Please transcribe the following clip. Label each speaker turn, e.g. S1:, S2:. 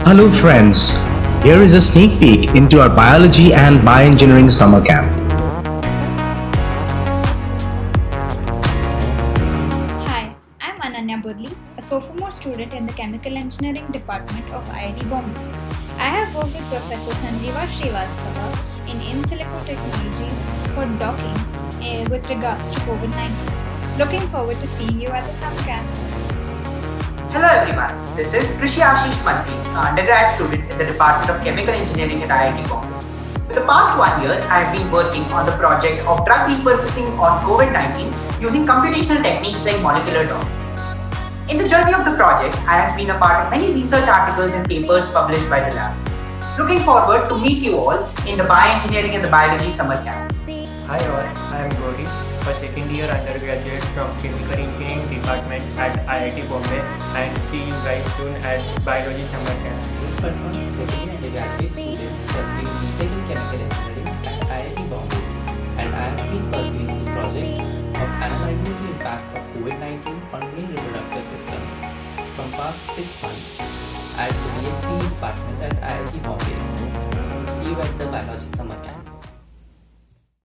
S1: Hello, friends. Here is a sneak peek into our biology and bioengineering summer camp.
S2: Hi, I'm Ananya Burli, a sophomore student in the Chemical Engineering Department of IIT Bombay. I have worked with Professor Sanjeeva Srivastava in silico technologies for docking with regards to COVID-19. Looking forward to seeing you at the summer camp.
S3: Hello everyone, this is Krishi Ashish Mantri, an undergrad student in the Department of Chemical Engineering at IIT Bombay. For the past 1 year, I have been working on the project of drug repurposing on COVID-19 using computational techniques like molecular docking. In the journey of the project, I have been a part of many research articles and papers published by the lab. Looking forward to meet you all in the Bioengineering and the Biology summer camp.
S4: Hi all, I am Gauri, a second year undergraduate from Chemical Engineering Department at IIT Bombay, and see you guys soon at Biology Summer Camp.
S5: Patwan, second year undergraduate student pursuing BTech in Chemical Engineering at IIT Bombay, and I have been pursuing the project of analyzing the impact of COVID-19 on male reproductive systems from past 6 months at the BBSC department at IIT Bombay. See you at the Biology